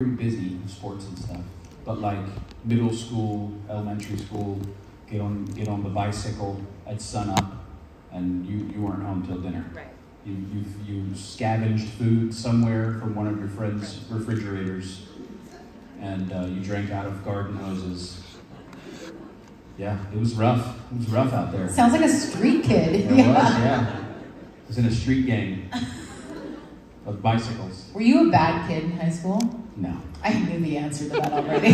pretty busy with sports and stuff, but like middle school, elementary school, get on the bicycle at sunup, and you weren't home till dinner. Right. You scavenged food somewhere from one of your friends' refrigerators, and you drank out of garden hoses. Yeah, it was rough. It was rough out there. Sounds like a street kid. It was, yeah. It was in a street gang of bicycles. Were you a bad kid in high school? No. I knew the answer to that already.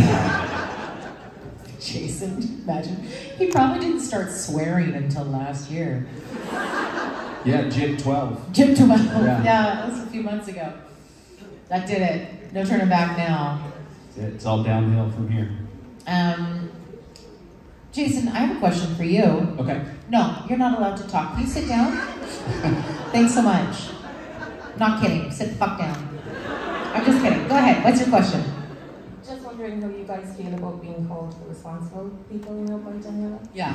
Jason, imagine. He probably didn't start swearing until last year. Yeah, JIBLand5. JIBLand5. Yeah. Yeah, that was a few months ago. That did it. No turning back now. It's all downhill from here. Jason, I have a question for you. Okay. No, you're not allowed to talk. Can you sit down? Thanks so much. Not kidding. Sit the fuck down. I'm just kidding. Go ahead. What's your question? Just wondering how you guys feel about being called the responsible people, by Daniela. Yeah.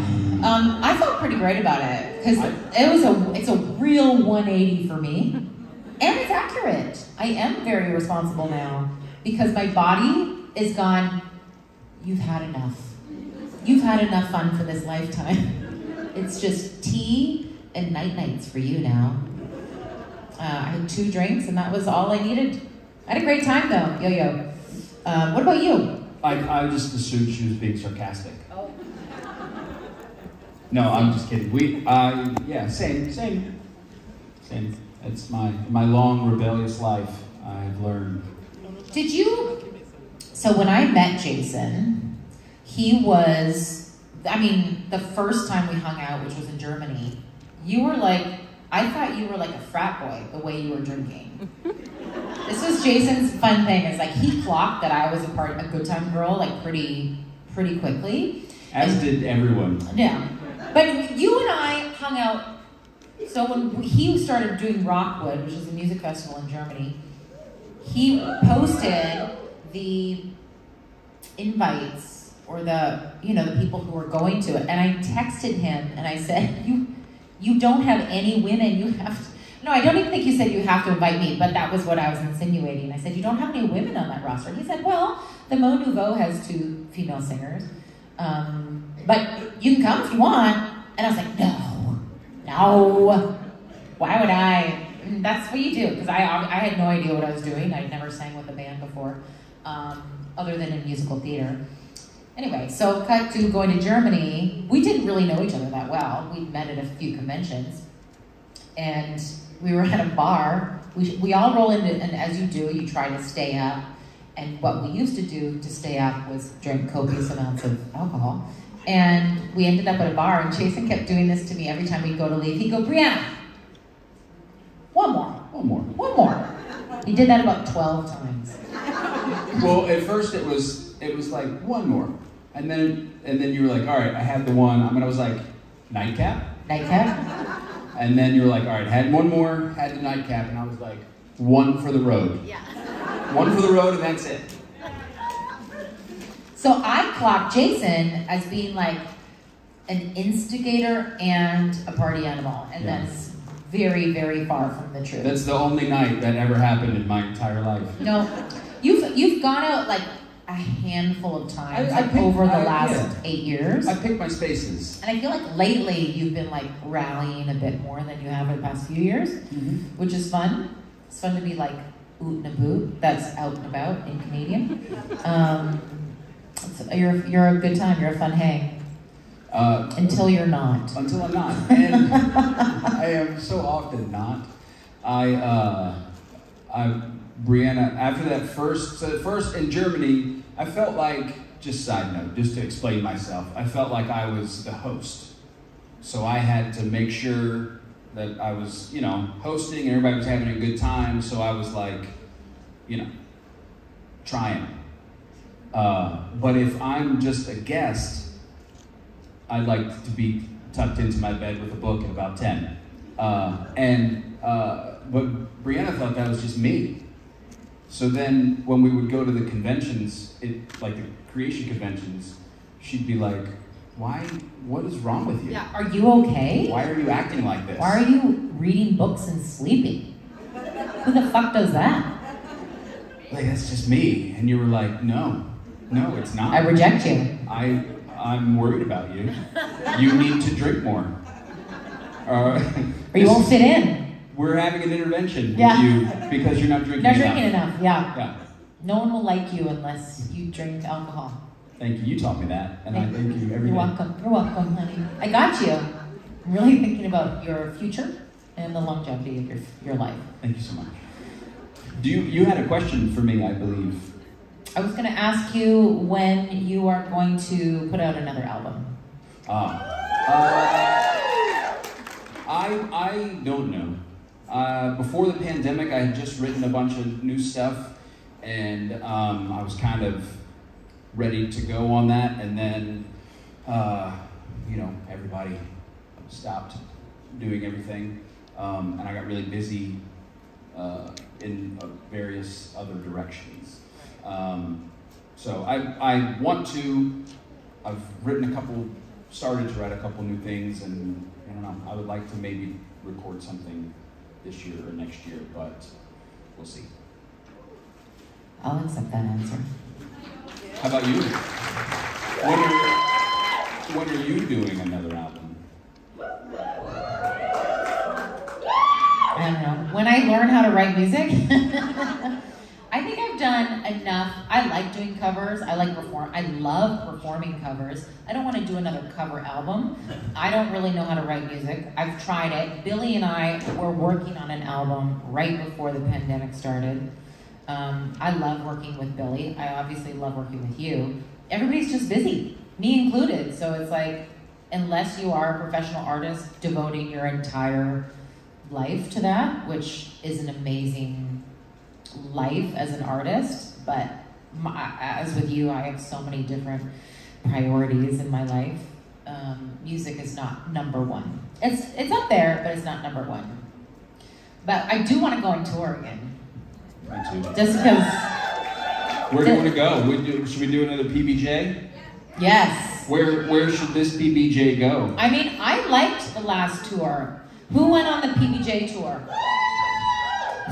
I felt pretty great about it because it's a real 180 for me, and it's accurate. I am very responsible now because my body is gone. You've had enough. You've had enough fun for this lifetime. It's just tea and nights for you now. I had 2 drinks and that was all I needed. I had a great time though, yo-yo. What about you? I just assumed she was being sarcastic. Oh. No, I'm just kidding. Yeah, same. It's my long rebellious life. I've learned. Did you? So when I met Jason, he was. The first time we hung out, which was in Germany, you were like. I thought you were like a frat boy the way you were drinking. This was Jason's fun thing. Is like he clocked that I was a good time girl like pretty quickly. As did everyone. Yeah, but you and I hung out. So when he started doing Rockwood, which is a music festival in Germany, he posted the invites or the people who were going to it, and I texted him and I said, You don't have any women, you have to... No, I don't even think you said you have to invite me, but that was what I was insinuating. I said, you don't have any women on that roster. He said, well, the Mo Nouveau has 2 female singers, but you can come if you want. And I was like, no, why would I? And that's what you do, because I had no idea what I was doing. I'd never sang with a band before, other than in musical theater. Anyway, so cut to going to Germany. We didn't really know each other that well. We'd met at a few conventions. And we were at a bar. We all roll into, and as you do, you try to stay up. And what we used to do to stay up was drink copious amounts of alcohol. And we ended up at a bar, and Jason kept doing this to me every time we'd go to leave. He'd go, Briana, one more. He did that about 12 times. Well, at first it was like one more. And then you were like, all right, I had the one. I was like, nightcap? And then you were like, all right, had one more, had the nightcap, and I was like, one for the road. Yeah. One for the road, and that's it. So I clocked Jason as being like an instigator and a party animal, and that's very, very far from the truth. That's the only night that ever happened in my entire life. No, you've gone out like a handful of times over the last 8 years. I picked my spaces. And I feel like lately you've been like rallying a bit more than you have in the past few years, which is fun. It's fun to be like oot and a boot. That's out and about in Canadian. You're a good time. You're a fun hang. Until you're not. Until I'm not. And I am so often not. Briana, after that first in Germany, I felt like, just side note, just to explain myself, I felt like I was the host. So I had to make sure that I was, hosting and everybody was having a good time. So I was like, trying. But if I'm just a guest, I'd like to be tucked into my bed with a book at about 10. But Briana thought that was just me. So then when we would go to the conventions, like the creation conventions, she'd be like, what is wrong with you? Yeah, are you okay? Why are you acting like this? Why are you reading books and sleeping? Who the fuck does that? like, that's just me. And you were like, no, it's not. I reject you. I'm worried about you. You need to drink more. Or you won't fit in. We're having an intervention with Yeah. you because you're not drinking Not enough. drinking enough, yeah. Yeah. No one will like you unless you drink alcohol. Thank you. You taught me that, and I thank you every You're day. welcome. You're welcome, honey. I got you. I'm really thinking about your future and the longevity of your life. Thank you so much. You had a question for me, I believe. I was going to ask you when you are going to put out another album. I don't know. Before the pandemic, I had just written a bunch of new stuff, and I was kind of ready to go on that, and then, everybody stopped doing everything, and I got really busy in various other directions. So I want to, I've started to write a couple new things, and I don't know, I would like to maybe record something this year or next year, but we'll see. I'll accept that answer. How about you? When are you doing another album? I don't know. When I learn how to write music, I think I've done enough. I like doing covers. I love performing covers. I don't want to do another cover album. I don't really know how to write music. I've tried it. Billy and I were working on an album right before the pandemic started. I love working with Billy. I obviously love working with you. Everybody's just busy, me included. So it's like, unless you are a professional artist devoting your entire life to that, which is an amazing life as an artist, but as with you, I have so many different priorities in my life. Music is not number one. It's up there, but it's not number one. But I do want to go on tour again. Me too. Just because. Where do you want to go? Should we do another PBJ? Yes. Where should this PBJ go? I mean, I liked the last tour. Who went on the PBJ tour?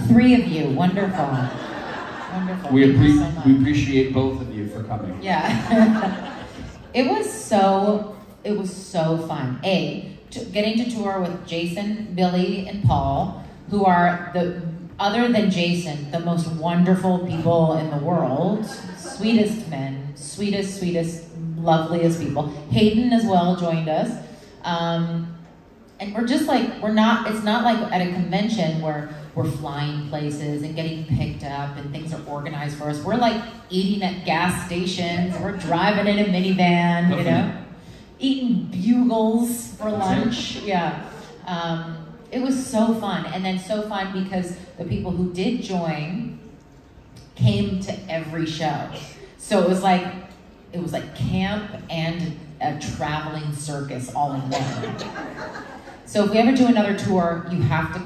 3 of you. Wonderful. Wonderful. We Thank you so much. appreciate both of you for coming. Yeah. It was so fun. Getting to tour with Jason, Billy, and Paul, who are other than Jason, the most wonderful people in the world, sweetest men, sweetest, loveliest people. Hayden as well joined us. And we're just like, it's not like at a convention where we're flying places and getting picked up and things are organized for us. We're like eating at gas stations, we're driving in a minivan, eating bugles for lunch. Yeah. It was so fun, and then so fun because the people who did join came to every show. So it was like camp and a traveling circus all in one. So if we ever do another tour, you have to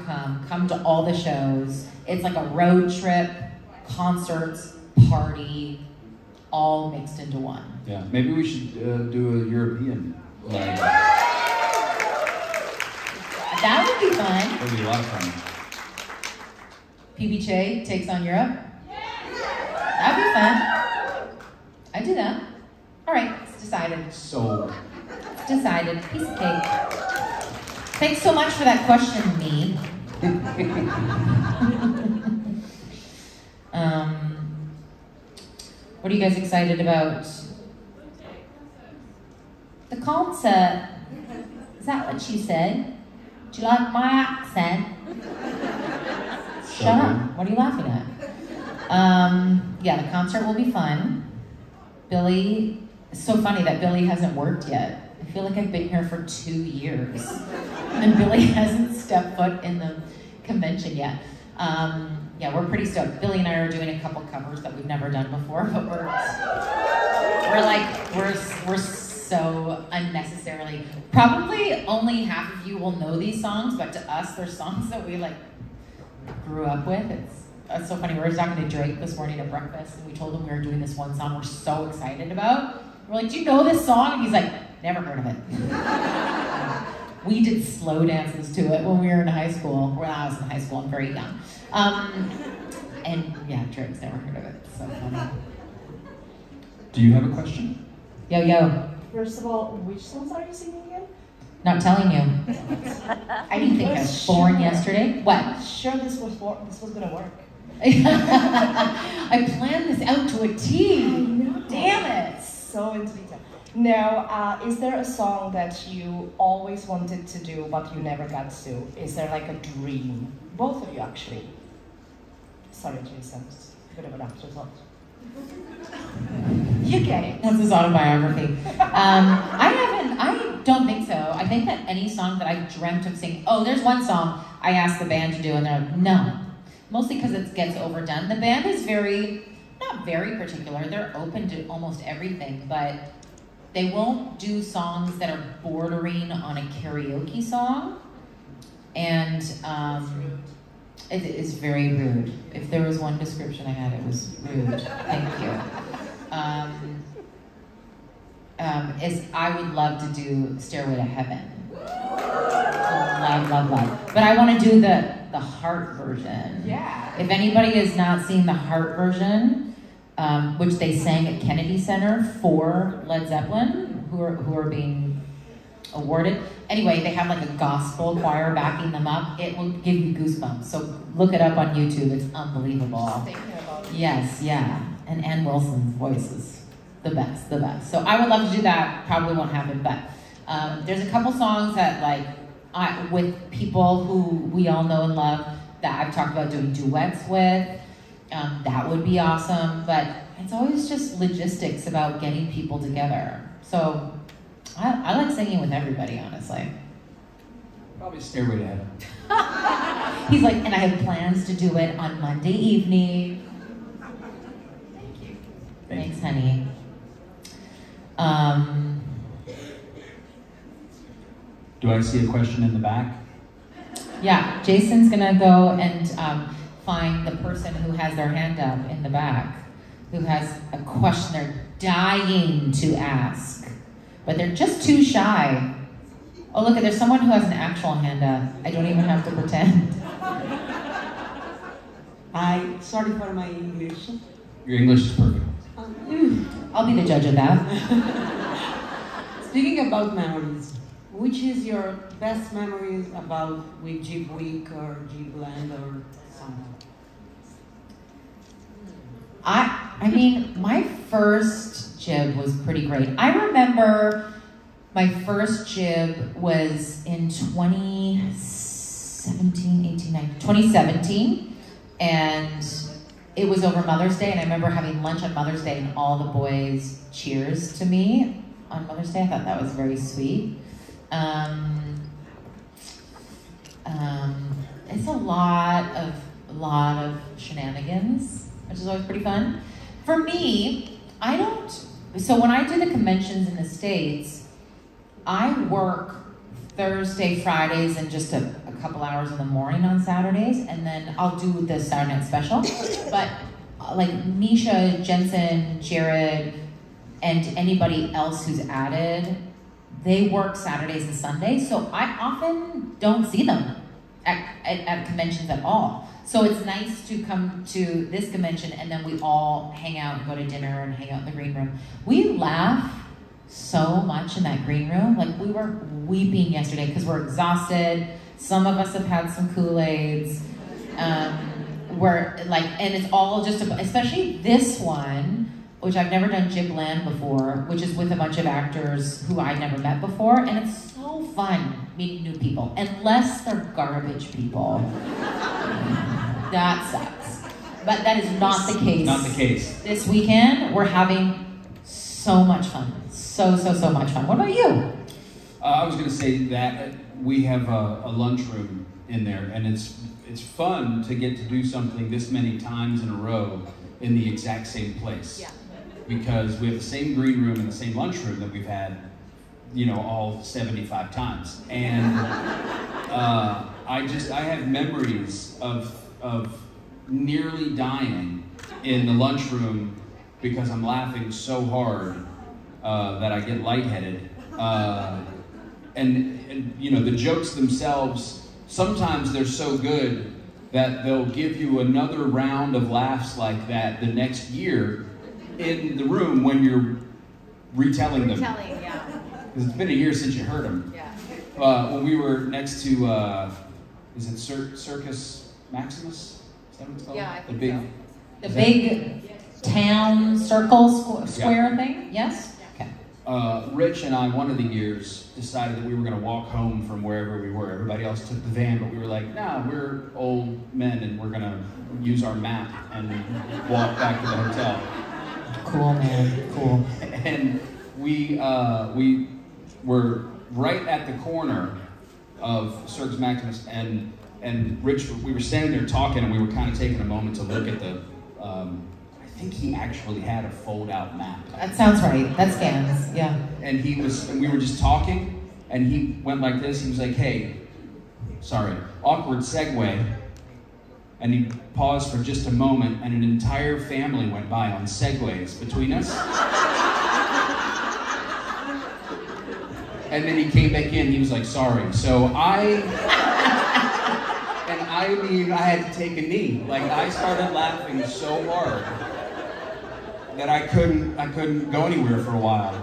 come to all the shows. It's like a road trip, concerts, party, all mixed into one. Yeah, maybe we should do a European. That would be fun. That would be a lot of fun. PBJ takes on Europe. That'd be fun. I'd do that. All right, it's decided. So. It's decided. Piece of cake. Thanks so much for that question, me. What are you guys excited about? The concert. Is that what she said? Do you like my accent? Shut up. What are you laughing at? Yeah, the concert will be fun. Billy, it's so funny that Billy hasn't worked yet. I feel like I've been here for 2 years. And Billy hasn't stepped foot in the convention yet. Yeah, we're pretty stoked. Billy and I are doing a couple covers that we've never done before, but we're so unnecessarily. Probably only half of you will know these songs, but to us, they're songs that we grew up with. It's so funny. We were talking to Drake this morning at breakfast, and we told him we were doing this one song we're so excited about. We're like, "Do you know this song?" And he's like, "Never heard of it." We did slow dances to it when we were in high school. When I was in high school, I'm very young. And yeah, Trent's never heard of it. It's so funny. Do you have a question? Yo, yo. First of all, which songs are you singing again? Not telling you. I didn't think I was born yesterday. What? Sure, this was gonna work. I planned this out to a T. I know. Damn it. So into detail. Now, is there a song that you always wanted to do but you never got to? Is there like a dream? Both of you, actually. Sorry, Jason. It's a bit of an afterthought. You get it. What's his autobiography? I don't think so. I think that any song that I've dreamt of singing, there's one song I asked the band to do and they're like, no. Mostly because it gets overdone. The band is not very particular. They're open to almost everything, but they won't do songs that are bordering on a karaoke song. And it is very rude. If there was one description I had, it was rude. Thank you. I would love to do Stairway to Heaven. Love. But I want to do the Heart version. Yeah. If anybody has not seen the Heart version, which they sang at Kennedy Center for Led Zeppelin, who are being awarded. Anyway, they have like a gospel choir backing them up. It will give you goosebumps. So look it up on YouTube. It's unbelievable. Thinking about it. Yes, yeah. And Ann Wilson's voice is the best. So I would love to do that. Probably won't happen, but there's a couple songs that with people who we all know and love that I've talked about doing duets with. That would be awesome, but it's always just logistics about getting people together. So I like singing with everybody, honestly. Probably Stairway to Heaven. He's like, and I have plans to do it on Monday evening. Thank you. Thanks, honey. Do I see a question in the back? Yeah, Jason's gonna go and find the person who has their hand up in the back, who has a question they're dying to ask, but they're just too shy. Oh, look, there's someone who has an actual hand up. I don't even have to pretend. Sorry for my English. Your English is perfect. I'll be the judge of that. Speaking about memories, which is your best memories with Jib Week or JIBLand or something? I mean, my first jib was pretty great. I remember my first jib was in 2017, and it was over Mother's Day, and I remember having lunch on Mother's Day and all the boys cheers to me on Mother's Day. I thought that was very sweet. It's a lot of shenanigans, which is always pretty fun. For me, so when I do the conventions in the States, I work Thursday, Fridays, and just a couple hours in the morning on Saturdays, and then I'll do the Saturday Night Special. But like Misha, Jensen, Jared, and anybody else who's added, they work Saturdays and Sundays, so I often don't see them at conventions at all. So it's nice to come to this convention and then we all hang out and go to dinner and hang out in the green room. We laugh so much in that green room. Like, we were weeping yesterday because we're exhausted. Some of us have had some Kool-Aids. And it's all just, especially this one, which I've never done JIBLand before, which is with a bunch of actors who I'd never met before, and it's so fun meeting new people, unless they're garbage people. That sucks. But that is not the case. Not the case. This weekend, we're having so much fun. So much fun. What about you? I was going to say that we have a lunchroom in there, and it's fun to get to do something this many times in a row in the exact same place. Yeah. Because we have the same green room and the same lunchroom that we've had, all 75 times. And I have memories of nearly dying in the lunchroom because I'm laughing so hard that I get lightheaded. And the jokes themselves, sometimes they're so good that they'll give you another round of laughs like that the next year in the room when you're retelling them. Yeah. Because it's been a year since you heard them. Yeah. When we were next to, is it Circus Maximus? Is that what it's called? Yeah, I think so. The big town circle square thing? Yes? Okay. Rich and I, one of the years, decided that we were going to walk home from wherever we were. Everybody else took the van, but we were like, nah, we're old men and we're going to use our map and walk back to the hotel. Cool, man. Cool. And we were right at the corner of Circus Maximus, and Rich, we were standing there talking, and we were kind of taking a moment to look at the, I think he actually had a fold-out map. That sounds right. That scans, yeah. And we were just talking, and he went like this. He was like, hey, sorry, awkward segue. And he paused for just a moment, and an entire family went by on segways between us. And then he came back in, he was like, sorry. So I had to take a knee. Like, I started laughing so hard that I couldn't go anywhere for a while.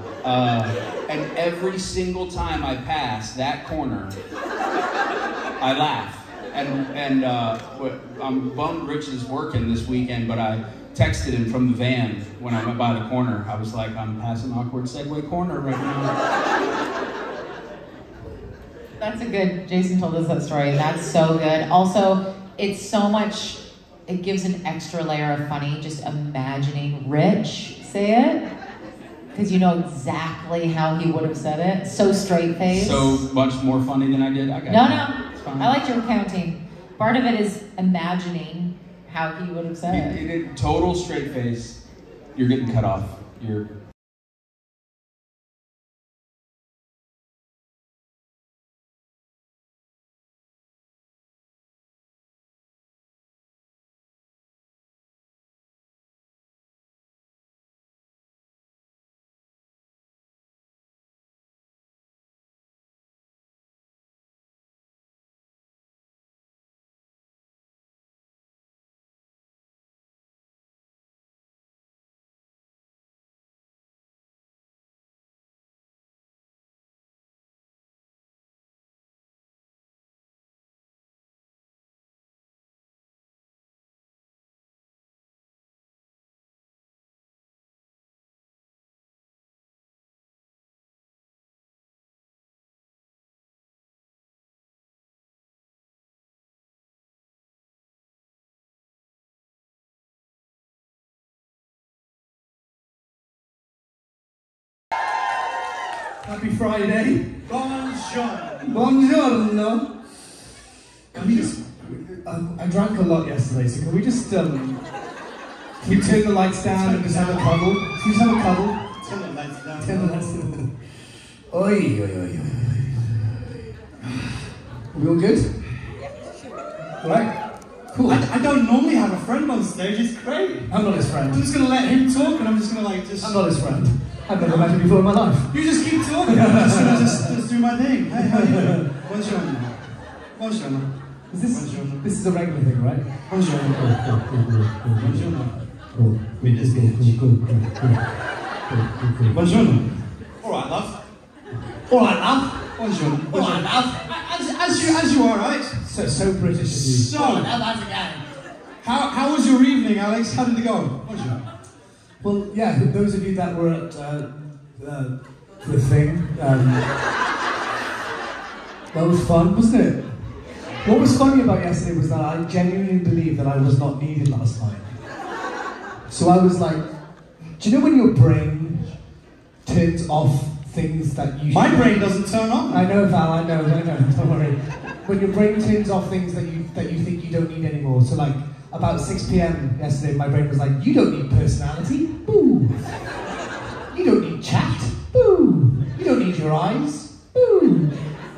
And every single time I passed that corner, I laugh. And I'm bummed Rich is working this weekend, but I texted him from the van when I went by the corner. I was like, I'm passing awkward segue corner right now. That's a good, Jason told us that story. That's so good. Also, it's so much, it gives an extra layer of funny, just imagining Rich say it. Because you know exactly how he would have said it. So straight face. So much more funny than I did? I got No, it. no. I like your accounting. Part of it is imagining how he would have said it. Total straight face. You're getting cut off. Happy Friday. Buongiorno. Buongiorno. Can we just... I drank a lot yesterday, so can we just... can we turn the lights down and just have a cuddle? Can we just have a cuddle? Turn the lights down. Turn the lights down. Oi, oi, oi, oi. We all good? Right? Cool. I don't normally have a friend on stage, it's great. I'm not his friend. I'm just going to let him talk and I'm just going to like just... I'm not his friend. I've never met him before in my life. You just keep talking, I'm just going to just do my thing. Hey, how are you doing? Buongiorno. Buongiorno. This is a regular thing, right? Buongiorno. Buongiorno. Cool. With this bitch. Cool. Buongiorno. Alright, love. Alright, love. Buongiorno. Alright, love. As you are, right? So British of you. So, how was your evening, Alex? How did it go? Buongiorno. Well, yeah, those of you that were at the thing, that was fun, wasn't it? What was funny about yesterday was that I genuinely believed that I was not needed last night. So I was like, do you know when your brain turns off things that you... My brain doesn't turn on. I know, Val, I know, don't worry. When your brain turns off things that you think you don't need anymore. So like, about 6 p.m. yesterday, my brain was like, you don't need personality, boo. You don't need chat, boo. You don't need your eyes, boo.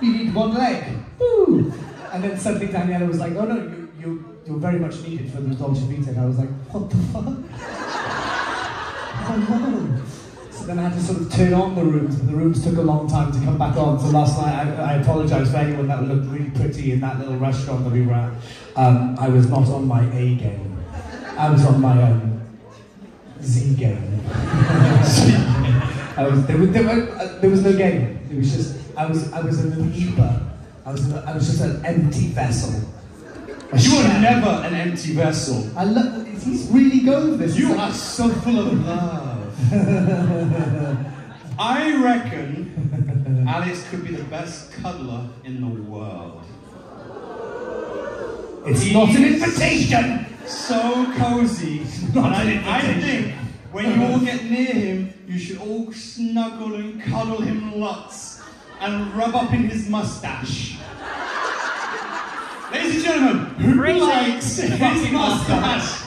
You need one leg, boo. And then suddenly Daniela was like, oh no, you're very much needed for the Dolce Vita. And I was like, what the fuck? Oh no. So then I had to sort of turn on the rooms, but the rooms took a long time to come back on. So last night, I apologise for anyone that looked really pretty in that little restaurant that we were at. I was not on my A game. I was on my Z game. There was no game. It was just I was an amoeba. I was just an empty vessel. You are never an empty vessel. I love. He's really going for this. You are so full of love. I reckon Alex could be the best cuddler in the world. It's not an invitation. So cozy. I think when you all get near him, you should all snuggle and cuddle him lots and rub up in his mustache. Ladies and gentlemen, who likes his mustache?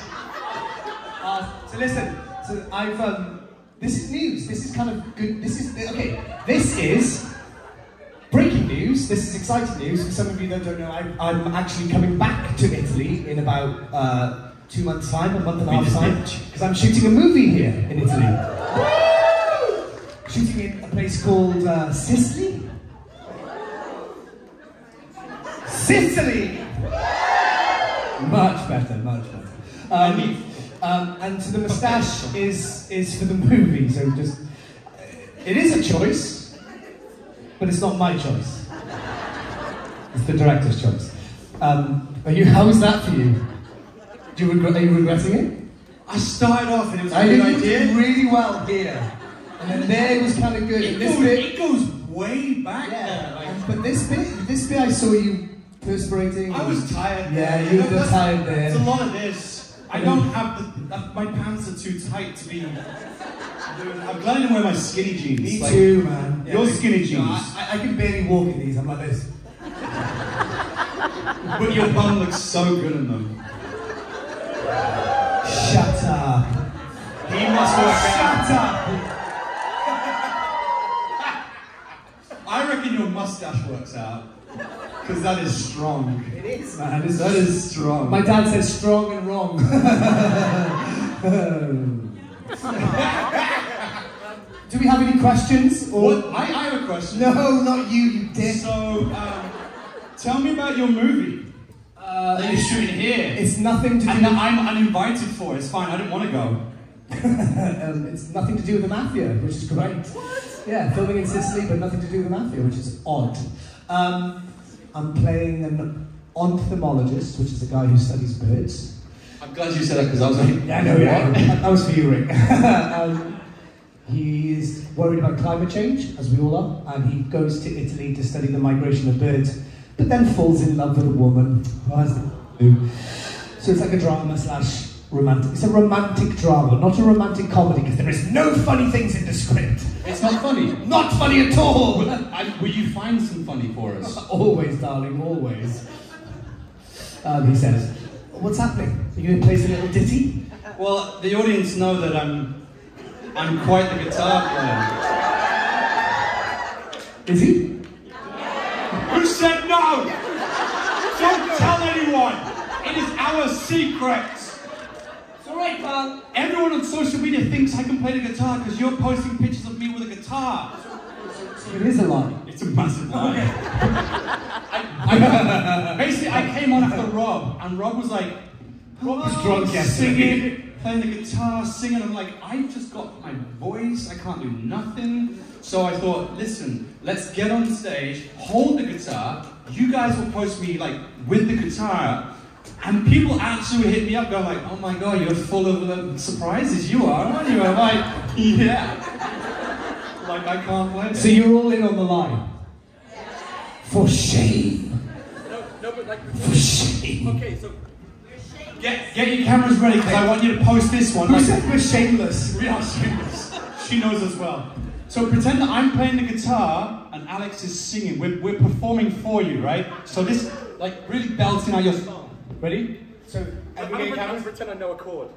So listen, so I've this is news. This is kind of good. This is breaking news. This is exciting news. For some of you that don't know, I'm actually coming back to Italy in about 2 months' time, a month and a half time, because I'm shooting a movie here in Italy. Shooting in a place called Sicily. Sicily! Much better, much better. And so the moustache is for the movie, so just... It is a choice, but it's not my choice. It's the director's choice. How was that for you? Are you regretting it? I started off and it was a I good think you idea. did really well here. And then there was kind of good. It goes way back there. Like, but this bit I saw you perspirating. I was tired. Yeah, you were tired there. It's a lot of this. I don't have my pants are too tight to be. I'm glad I didn't wear my skinny jeans. Me too, man. Your skinny jeans. No, I can barely walk in these. I'm like this. But your bum looks so good in them. Shut up. He must work out. Shut up. I reckon your mustache works out. Because that is strong. It is, man. That is strong. My dad says strong and wrong. Do we have any questions? Or... What? I have a question. No, not you, you dick. So, tell me about your movie. That you're shooting here. It's nothing to do. And that I'm uninvited for. It's fine. I didn't want to go. It's nothing to do with the mafia, which is great. What? Yeah, filming in Sicily, but nothing to do with the mafia, which is odd. I'm playing an entomologist, which is a guy who studies birds. I'm glad you said that because I was like, yeah, I know, yeah. That was for you, Rick. He is worried about climate change, as we all are, and he goes to Italy to study the migration of birds, but then falls in love with a woman. So it's like a drama / romantic. It's a romantic drama, not a romantic comedy, because there is no funny things in the script. it's not funny. Not funny at all! Will you find some funny for us? Always, darling, always. He says, what's happening? Are you going to play some little ditty? Well, the audience know that I'm quite the guitar player. Is he? Who said no? Don't tell anyone! It is our secret! It's alright, pal. Everyone on social media thinks I can play the guitar because you're posting pictures of me with a guitar. It is a lie. It's a massive lie. Basically, I came on after Rob, and Rob was like, was drunk singing, playing the guitar, singing. I'm like, I just got my voice, I can't do nothing. So I thought, listen, let's get on stage, hold the guitar, you guys will post me like with the guitar, and people actually hit me up going like, oh my god, you're full of surprises, you are, aren't you? I'm like, yeah. Like I can't play it. So you're all in on the line? For shame. No, but like... For shame. Okay, so... Get your cameras ready because I want you to post this one. Who said we're shameless? We are shameless. She knows as well. So pretend that I'm playing the guitar and Alex is singing. We're performing for you, right? So this, like, really belting out your song. Ready? So, I'm gonna pretend I know a chord.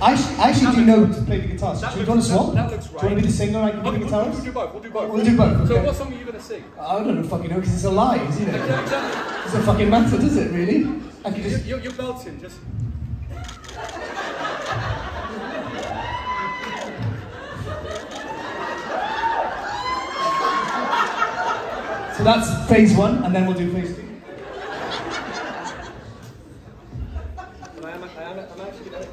I actually do know to play the guitar. So do you want to swap? That looks right. Do you want to be the singer? I can be the guitarist? We'll do both. We'll do both. We'll do both. So Okay. what song are you gonna sing? I don't know, fucking know, because it's a lie, isn't it? Yeah, exactly. It doesn't fucking matter, does it, really? I can just... You're belting, just... So that's phase 1, and then we'll do phase 2. I'm actually going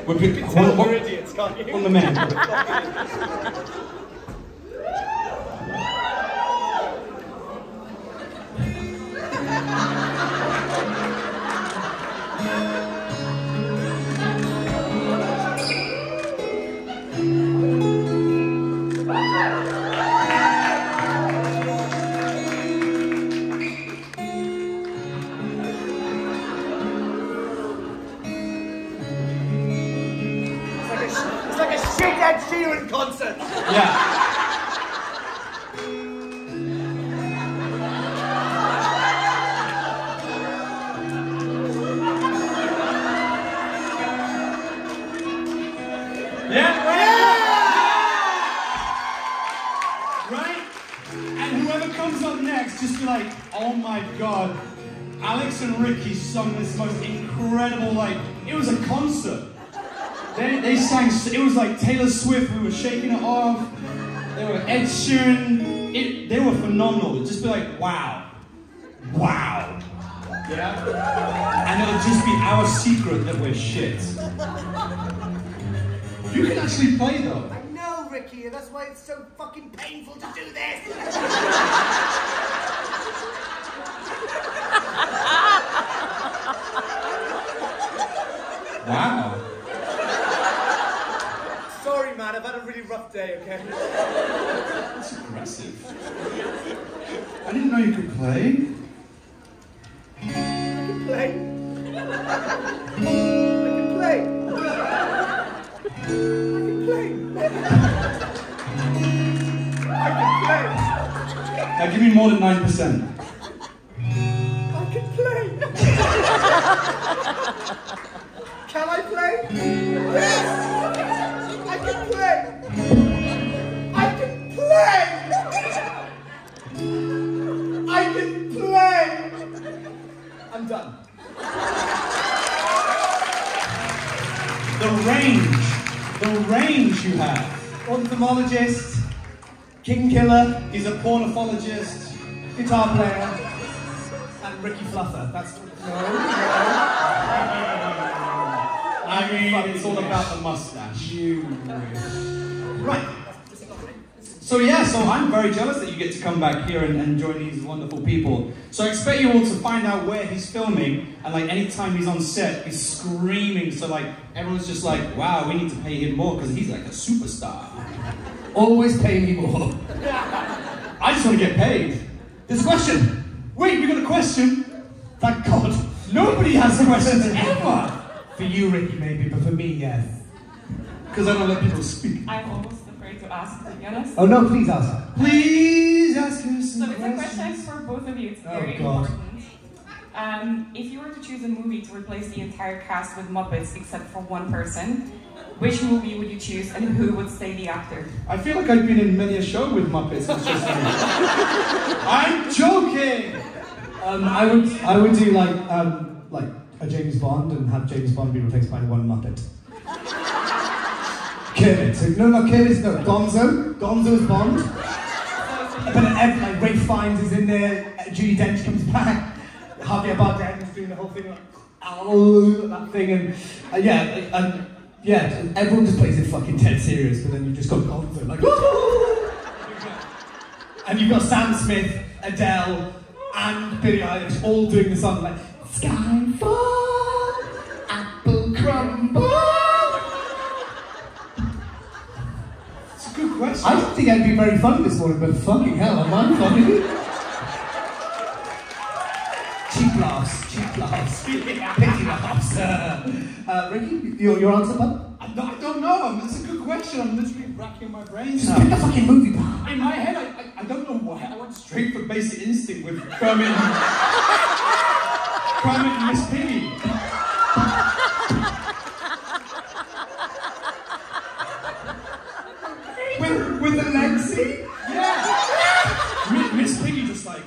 We're idiots, can't you? on the men. It's like a shit Ed Sheeran concert. Yeah. Right? And whoever comes up next, just be like, oh my god, Alex and Ricky sung this most incredible, like, it was a concert. They sang, it was like Taylor Swift, we were shaking it off. They were Ed Sheeran, they were phenomenal. It'd just be like, wow. Wow. Yeah? And it'll just be our secret that we're shit. You can actually play though. I know, Ricky, and that's why it's so fucking painful to do this. Wow. Sorry, man, I've had a really rough day, okay? That's aggressive. I didn't know you could play. I can play. I can play. I can play. Now give me more than 9%. I can play. Can I play? Yes! I can play. I can play. I can play. I'm done. The range you have. Ornithologist, king killer, He's a pornophologist. guitar player, and Ricky Fluffer. That's I mean, it's all about the mustache. Right. So yeah, so I'm very jealous that you get to come back here and join these wonderful people. So I expect you all to find out where he's filming, and like anytime he's on set, he's screaming. So like everyone's just like, wow, we need to pay him more because he's like a superstar. always pay me more. I just want to get paid. There's a question. Wait, we got a question. Thank God. Nobody has questions ever. For you, Ricky, maybe, but for me, yes. Because I don't let people speak. I'm almost afraid to ask, to be honest. Oh no, please ask. Please ask us So some it's a question for both of you. It's very God. important. If you were to choose a movie to replace the entire cast with Muppets except for one person, which movie would you choose and who would stay the actor? I feel like I've been in many a show with Muppets. It's just I'm joking. I would do like a James Bond and have James Bond be replaced by one Muppet. Kermit. So, no, not Kermit. No, Gonzo. Gonzo's Bond. But like Ray Fiennes is in there. Judi Dench comes back. Javier Bardem is doing the whole thing like ow, that thing, and everyone just plays it fucking dead serious. But then you just got Gonzo like, and you've got Sam Smith, Adele, and Billie Eilish all doing the song like Skyfall, Apple Crumble. It's a good question. I didn't think I'd be very funny this morning, but fucking hell, am I funny? Cheap laughs, pity laughs. Ricky, your answer, bud? I don't know. It's a good question. I'm literally racking my brains Just now. pick a fucking movie, pal. In my head, I don't know why. I went straight for Basic Instinct with Kermit and Miss Piggy. With the leg scene? Yeah. Miss Piggy just like.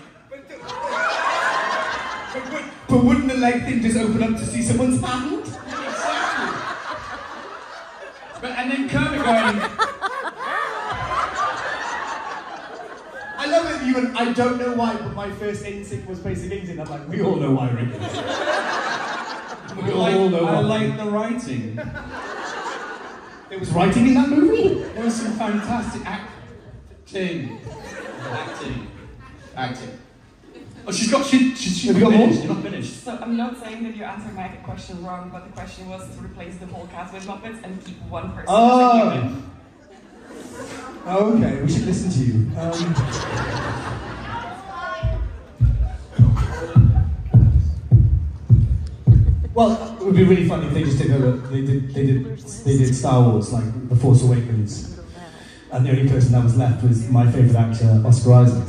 But wouldn't the leg thing just open up to see someone's hand? Exactly. But and then Kermit going. I don't know why, but my first instinct was Basic Instinct. I'm like, we all know why, Rick. We all know why. I like the writing. There was writing in that movie? There was some fantastic acting. Oh, she's not finished. You're not finished. So I'm not saying that you answered my question wrong, but the question was to replace the whole cast with Muppets and keep one person as a human. Okay, we should listen to you. Well, it would be really funny if they just did they did Star Wars, like The Force Awakens, and the only person that was left was my favourite actor, Oscar Isaac.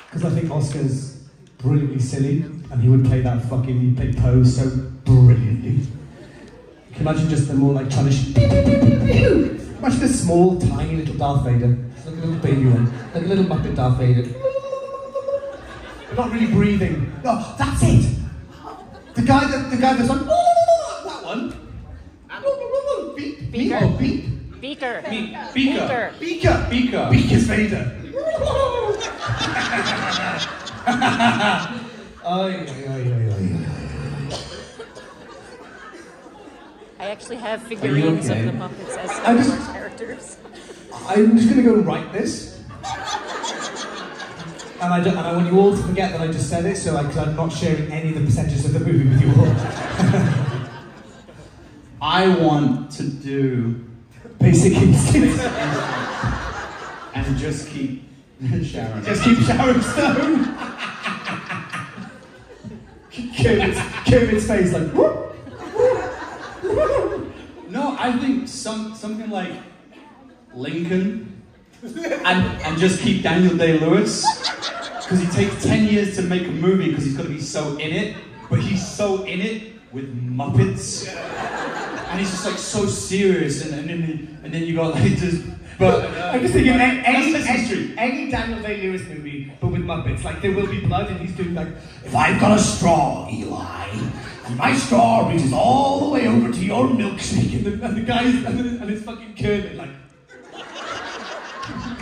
Because I think Oscar's brilliantly silly, and he would play he'd play Poe so brilliantly. Can you imagine just them all like trying to shoot? Imagine a small, tiny little Darth Vader, like a little baby one, like a little Muppet Darth Vader. Not really breathing. No, that's it. The guy that's like that one. Beep, beep, oh, beep. Beaker. Beaker. Beaker's Vader. I actually have figurines of the Muppets as Star Wars characters. I'm just going to go and write this. And I want you all to forget that I just said it, because I'm not sharing any of the percentages of the movie with you all. I want to do Basic Instinct. And just keep showering. Just keep showering Stone. Kermit's face like, whoop. No, I think something like Lincoln and just keep Daniel Day-Lewis, because he takes 10 years to make a movie because he's got to be so in it, but he's so in it with Muppets, and he's just like so serious, and then you got like just. But I'm just thinking any Daniel Day-Lewis movie, but with Muppets, like there will be blood, and he's doing like, if I've got a straw, Eli, and my straw reaches all the way over to your milkshake, and the guys, and it's fucking Kermit like,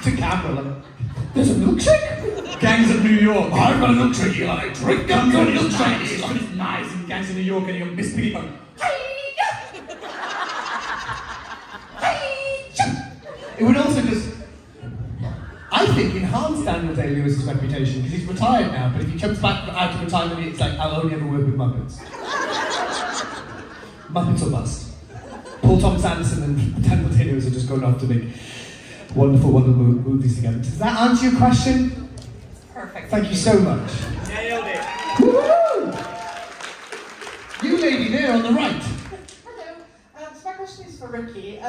to camera like, there's a milkshake? Gangs of New York. I've got a milkshake, Eli. Drink up your milkshake, Eli. It's nice, and Gangs of New York, and you got Miss Piggy going, it would also just, I think, enhance Daniel Day-Lewis's reputation, because he's retired now, but if he comes back out of retirement, it's like, I'll only ever work with Muppets. Muppets or bust. Paul Thomas Anderson and Daniel Day-Lewis are just going off to make wonderful movies together. Does that answer your question? Perfect. Thank you so much. Nailed it. Woo! You lady there on the right. Hello. So my question is for Ricky.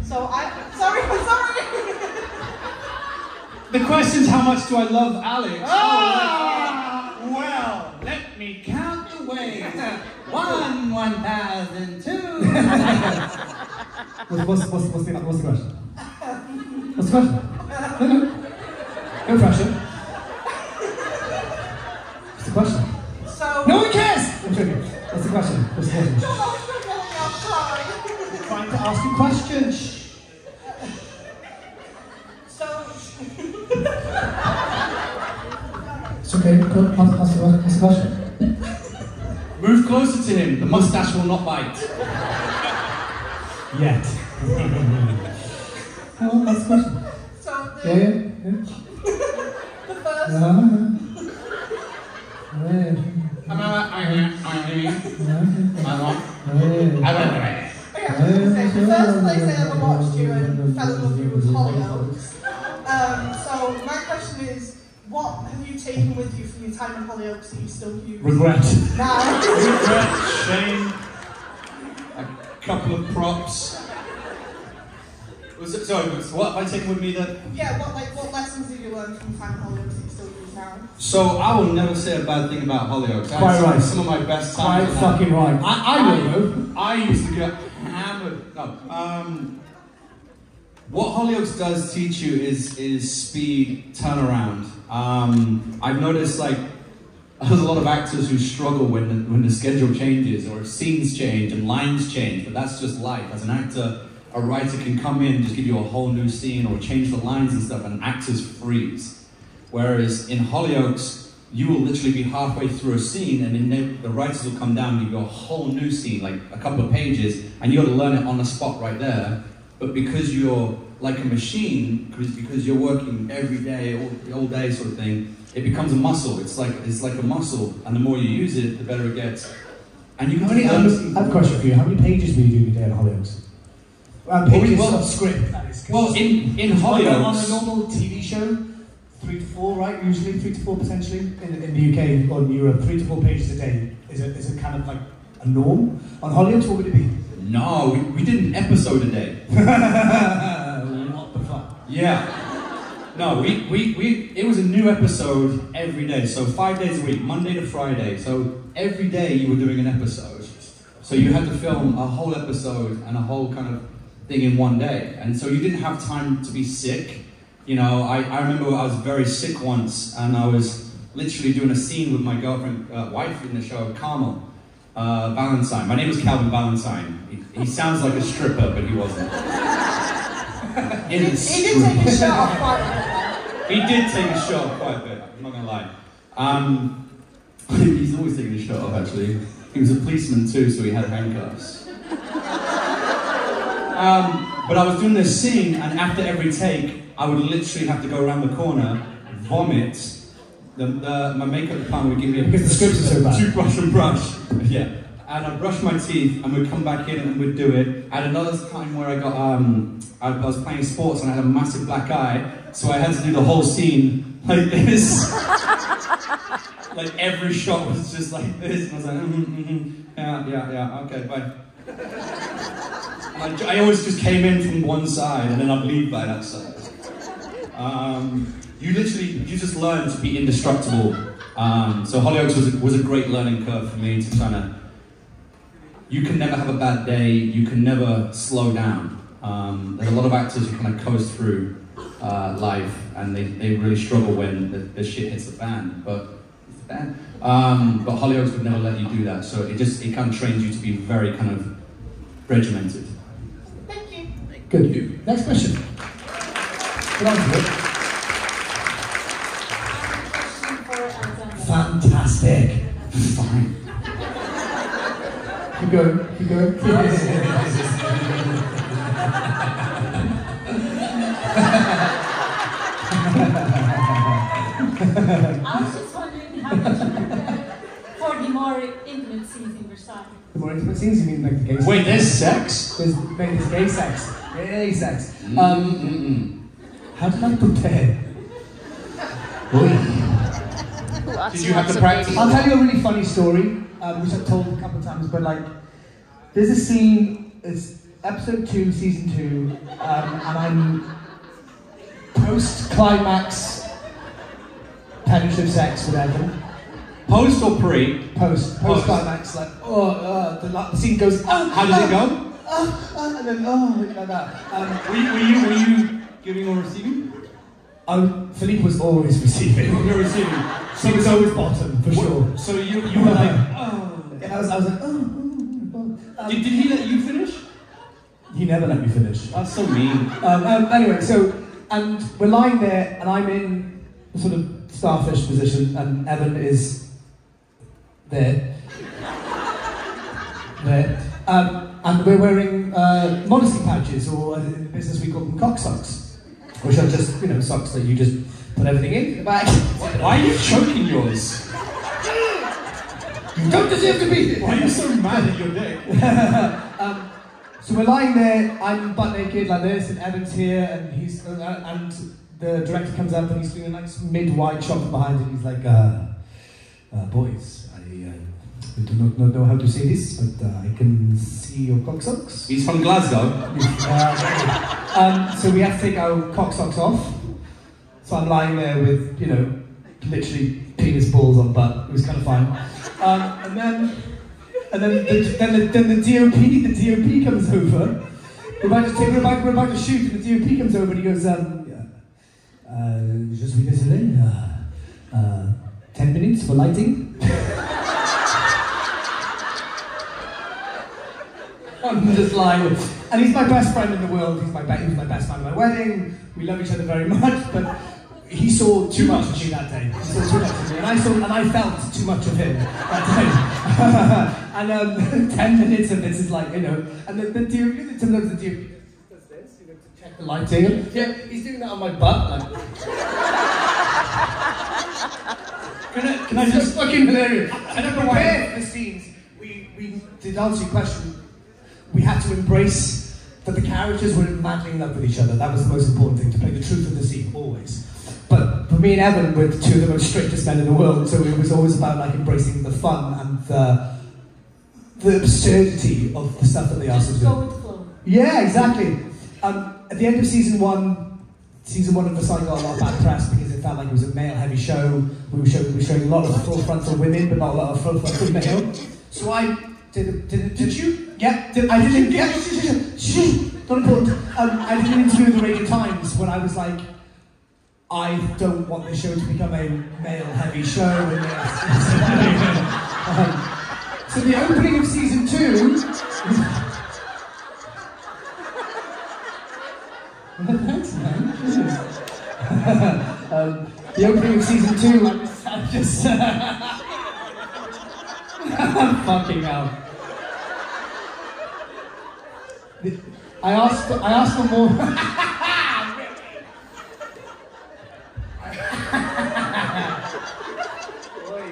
Sorry. The question's how much do I love Alex? Well, let me count the ways. 1, 1,002. What's the question? What's the question? No pressure. What's the question? No one cares! I'm joking. What's the question? I'm trying to ask you questions. It's okay, go. Ask the question. Move closer to him. The mustache will not bite. Yet. Oh, that's the question. The first place I ever watched you and fell in love with you was Hollyoaks. So my question is, what have you taken with you from your time in Hollyoaks that you still use? Regret. Now. Regret, shame, a couple of props. Sorry, what have I taken with me that? Yeah, what lessons did you learn from time in Hollyoaks that you still use now? So I will never say a bad thing about Hollyoaks. Quite right. Some of my best times. Quite fucking right. I will. I used to get hammered. No. What Hollyoaks does teach you is speed, turnaround. I've noticed like there's a lot of actors who struggle when the schedule changes or scenes change and lines change, but that's just life. As an actor, a writer can come in and just give you a whole new scene or change the lines and stuff, and actors freeze. Whereas in Hollyoaks, you will literally be halfway through a scene, and then the writers will come down and give you a whole new scene, like a couple of pages, and you got to learn it on the spot right there. But because you're like a machine, because you're working every day, all day sort of thing, it becomes a muscle. It's like a muscle, and the more you use it, the better it gets. And you can I have a question for you. How many pages will you do a day in Hollyoaks? Pages of script, that is. Well, in Hollyoaks... On a normal TV show, 3 to 4, right? Usually 3 to 4 potentially. In the UK or in Europe, 3 to 4 pages a day is a kind of like a norm. On Hollyoaks, what would it be? No, we did an episode a day. What the fuck? Yeah. No, it was a new episode every day. So 5 days a week, Monday to Friday. So every day you were doing an episode. So you had to film a whole episode and a whole kind of thing in one day. And so you didn't have time to be sick. You know, I remember I was very sick once, and I was literally doing a scene with my girlfriend, wife in the show, Carmel Valentine. My name was Calvin Valentine. He sounds like a stripper, but he wasn't. He did take a shot quite a bit. He did take a shot quite a bit, I'm not gonna lie. He's always taking a shot off, actually. He was a policeman too, so he had handcuffs. But I was doing this scene, and after every take, I would literally have to go around the corner, vomit. My makeup department would give me because the scripts are so bad. Toothbrush and brush. Yeah. And I'd brush my teeth, and we'd come back in and we'd do it. I had another time where I was playing sports and I had a massive black eye, so I had to do the whole scene like this. Like every shot was just like this, and I was like, yeah, okay, bye. I always just came in from one side, and then I'd leave by that side. You just learn to be indestructible. So Hollyoaks was a great learning curve for me to kind of. You can never have a bad day. You can never slow down. There's a lot of actors who kind of coast through life, and they really struggle when the shit hits the fan. But Hollyoaks would never let you do that. So it kind of trains you to be very kind of regimented. Thank you. Good. Next question. Get on to it. Fantastic. Fine. Keep going. Keep going. I was just wondering how much you prepare for the more intimate scenes in Versailles. The more intimate scenes, you mean like the gay sex? Wait, there's sex? There's gay sex. Gay sex. How did I prepare? Did you have to practice? I'll tell you a really funny story, which I've told a couple of times, but like, there's a scene, it's episode 2, season 2, and I'm post-climax penetrative sex with Evan. Post or pre? Post-climax, like, the scene goes, how does it go? And then, like that. Were you giving or receiving? Philippe was always receiving. You were receiving. So he was always bottom, for sure. So you were like, And I was like, Did he let you finish? He never let me finish. That's so mean. Anyway, and we're lying there, and I'm in a sort of starfish position, and Evan is there. And we're wearing modesty patches, or in the business we call them cock socks, which are just, socks that you just put everything in the back. Why are you choking yours? You don't deserve to be here. Why are you so mad at your dick? So we're lying there, I'm butt naked like this, and Evan's here, and he's and the director comes up and he's doing a nice mid-wide shot from behind, and he's like, boys, I do not know how to say this, but I can see your cock socks. He's from Glasgow. So we have to take our cock socks off. So I'm lying there with, literally penis balls on butt. It was kind of fine. And then the DOP comes over. We're about to shoot, and the DOP comes over and he goes, je suis désolé, 10 minutes for lighting. on this line. And he's my best friend in the world. He was my best man at my wedding. We love each other very much, but he saw too much of me that day. He saw too much of me, and I felt too much of him that day. And 10 minutes of this is like, you know, and the DOP, sometimes the DOP does this, you know, to check the lighting. Yeah, he's doing that on my butt. Like. Can I just fucking hilarious? I don't know why. For the scenes, we to answer your question, we had to embrace that the characters were madly in love with each other. That was the most important thing, to play the truth of the scene, always. But for me and Evan, we're two of the most straightest men in the world, so it was always about like embracing the fun and the absurdity of the stuff that they asked us to do. Go with the flow. Yeah, exactly. At the end of season one of the site got a lot of bad press because it felt like it was a male-heavy show. We were showing a lot of full frontal women, but not a lot of full frontal male. So I did you? Yeah, I did. Yeah, not important. I did an interview with the Radio Times when I was like, I don't want this show to become a male-heavy show. And, so the opening of season 2. Thanks, man. The opening of season 2, I'm just fucking hell. I asked for more.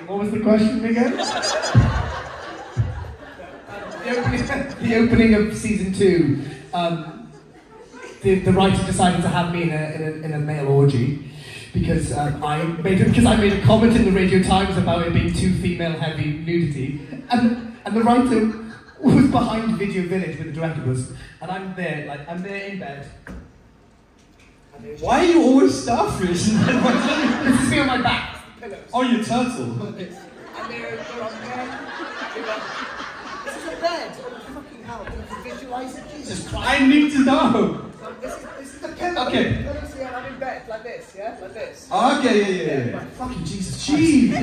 What was the question again? The opening of season 2. The writer decided to have me in a male orgy because I made a comment in the Radio Times about it being too female-heavy nudity, and the writer was behind Video Village with the director was, and I'm there in bed. Why are you always starfish? This is me on my back. Oh, you're turtle. And they're on there. This is a bed. Oh, fucking hell. Can you visualise it? Jesus Christ. I need to know. This is the pillow. Okay. I'm in bed, like this, yeah? Like this. Okay, yeah. Fucking Jesus. Jeez.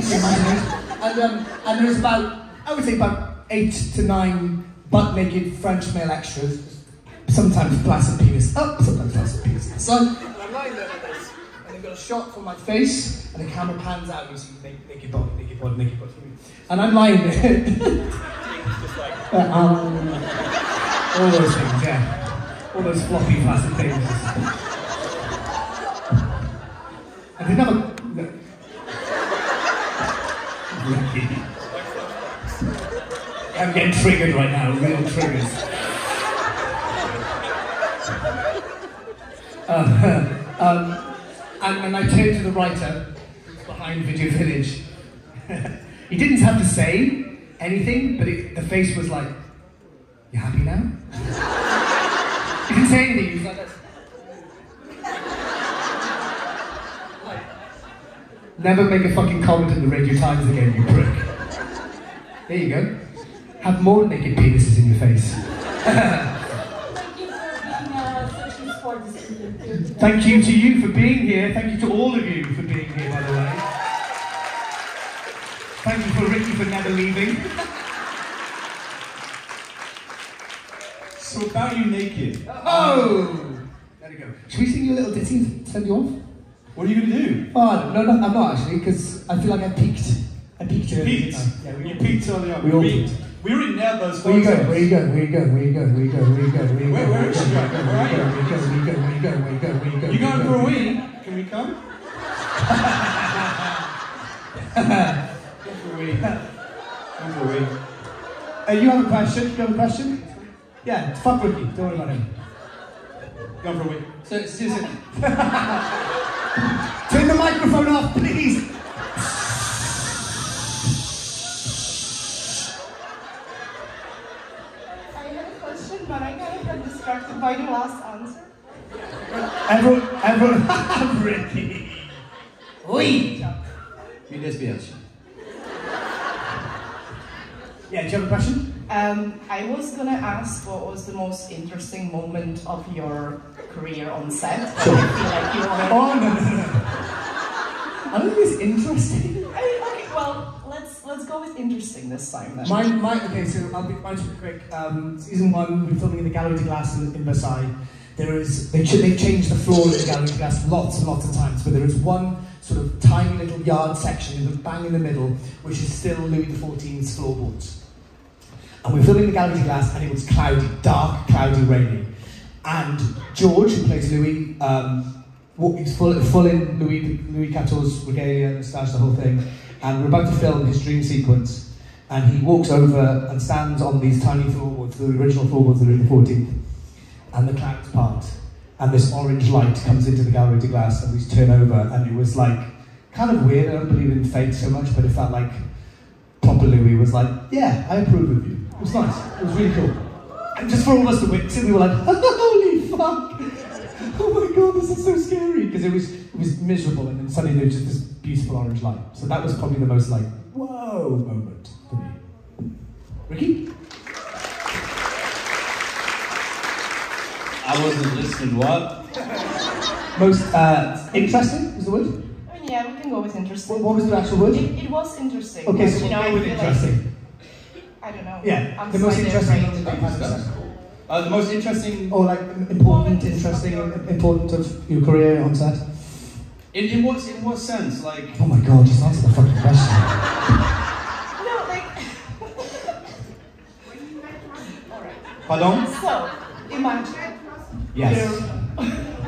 And there's about 8 to 9 butt-naked French male extras. Sometimes flaccid penis up, sometimes flaccid penis down. So, and I'm lying there like this, and they've got a shot from my face, and the camera pans out, and you see naked body. And I'm lying there. All those things, yeah. All those floppy flaccid things. And they never... I'm getting triggered right now, real triggers. And I turned to the writer, who's behind Video Village. He didn't have to say anything, but the face was like, "You happy now?" He didn't say anything, he was like this. Never make a fucking comment in the Radio Times again, you prick. There you go. Have more naked penises in your face. Thank you to you for being here. Thank you to all of you for being here, by the way. Thank you for Ricky for never leaving. So about you naked. Oh! There we go. Should we sing you a little ditty and send you off? What are you going to do? Oh, no, I'm not actually, because I feel like I peaked. I peaked early. Peaked? Yeah, you peaked early on. We all peaked. We already nailed those Where you photos. go? Where you go? Where you go? Where you go? Where you go? Where you go? Where you go? Where is she going? Where are you? Where you go? Where you go? Where you go? Where you go? Where you go? You going for a wee? Can we come? Go for a wee. Go for a wee. You have a question? You have a question? Yeah, fuck Ricky. Don't worry about him. Go for a wee. Susan. Turn the microphone off, please. I had a question, but I kind of got distracted by the last answer. Everyone, Ricky. Oui. Mi despiace. Yeah, do you have a question? I was gonna ask what was the most interesting moment of your career on set. But Sure. I feel like you already... Oh, no. I don't think it's interesting. Okay, well, let's go go with interesting this time then. Okay, so mine's pretty quick. Season 1, we're filming in the Gallery de Glace in Versailles. They've changed the floor in the Gallery de Glace lots and lots of times, but there is one sort of tiny little yard section bang in the middle, which is still Louis XIV's floorboards. And we're filming the Gallery de Glace, and it was cloudy, dark, cloudy, rainy. And George, who plays Louis, he's full in Louis XIV's regalia, moustache, the whole thing. And we're about to film his dream sequence, and he walks over and stands on these tiny floorboards, the original floorboards of Louis XIV, and the clouds part, and this orange light comes into the Gallery de Glace, and we turn over, and it was like, kind of weird. I don't believe in fate so much, but it felt like proper Louis was like, yeah, I approve of you. It was nice, it was really cool. And just for all of us to witness it, we were like, holy fuck! Oh my god, this is so scary! Because it was miserable, and then suddenly there was just this beautiful orange light. So that was probably the most like, whoa moment for me. Ricky? I wasn't listening, what? Most interesting is the word? I mean, yeah, we can go with interesting. What was the actual word? It was interesting. Okay, so you know, we'll go with interesting. Like, I don't know. Yeah, I'm the most interesting afraid. thing that you've had. The most interesting... Or like important, important of your career on set? In what sense? Like... Oh my god, just answer the fucking question. No, like... Alright. Pardon? So, imagine. Yes.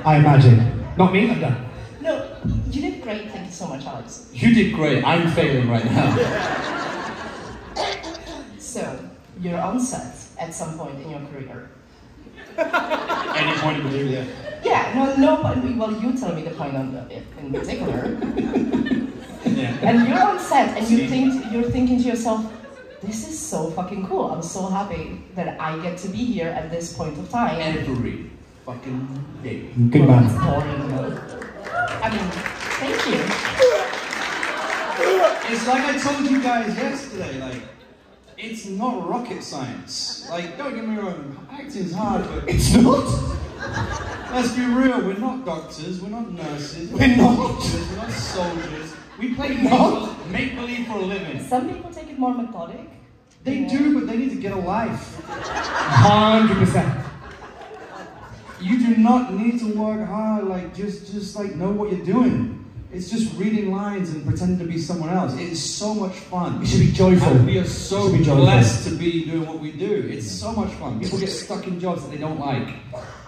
I imagine. Not me, I'm done. No, you did great. Thank you so much, Alex. You did great. I'm failing right now. So, you're on set at some point in your career. Any point in particular? Yeah, no point. Well, you tell me the point in particular. Yeah. And you're on set, and you're thinking to yourself, this is so fucking cool. I'm so happy that I get to be here at this point of time. Every fucking day. Good man. It's boring, though. I mean, thank you. It's like I told you guys yesterday, like, it's not rocket science. Like, don't get me wrong, acting's hard, but it's not. Let's be real, we're not doctors, we're not nurses, we're not teachers, we're not soldiers. We play make-believe for a living. Some people take it more methodic. They do, but they need to get a life. 100%. You do not need to work hard, like, just like, know what you're doing. It's just reading lines and pretending to be someone else. It is so much fun. You should be joyful. And we are so blessed to be doing what we do. It's so much fun. People get stuck in jobs that they don't like.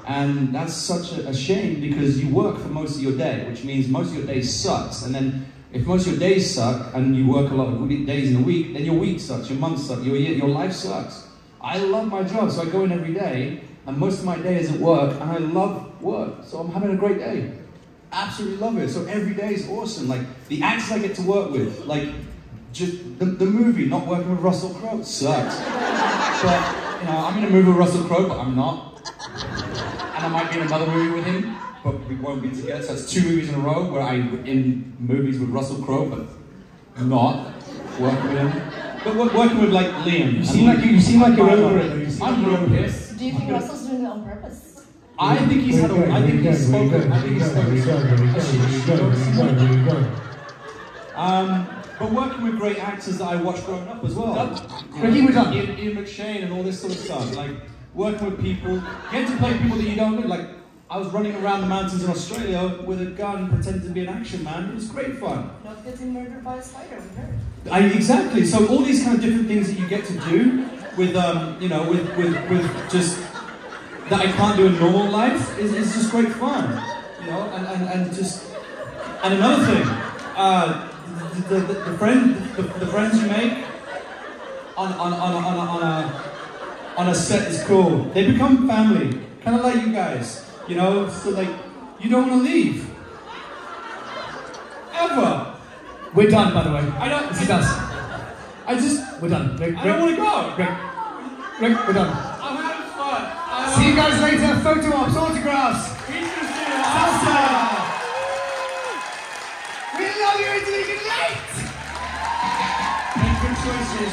And that's such a shame because you work for most of your day, which means most of your day sucks. And then if most of your days suck and you work a lot of days in a week, then your week sucks, your month sucks, your life sucks. I love my job, so I go in every day, and most of my day is at work, and I love work, so I'm having a great day. Absolutely love it. So every day is awesome. Like the actors I get to work with, like just the movie, not working with Russell Crowe sucks. But you know, I'm in a movie with Russell Crowe, but I'm not. And I might be in another movie with him, but we won't be together. So it's 2 movies in a row where I'm in movies with Russell Crowe, but not working with him. But working with like Liam. You seem like you're over it. I'm real pissed. Do you think Russell's doing it on purpose? I think he's had a. I think he's spoken. But working with great actors that I watched growing up as well. Ricky, we're done. Ian McShane and all this sort of stuff. Like working with people, get to play people that you don't know. Like I was running around the mountains in Australia with a gun, pretending to be an action man. It was great fun. Not getting murdered by a spider, we heard. Exactly. So all these kind of different things that you get to do with, you know, with just. That I can't do in normal life is just great fun, you know, and another thing, the friends you make on a set is cool. They become family, kind of like you guys, you know. So like, you don't want to leave ever. We're done, by the way. This is us. We're done. Rick, I don't want to go. Rick, we're done. I'm having fun. See you guys later. Photo ops, autographs. Awesome. We love you until you can late. Make good choices.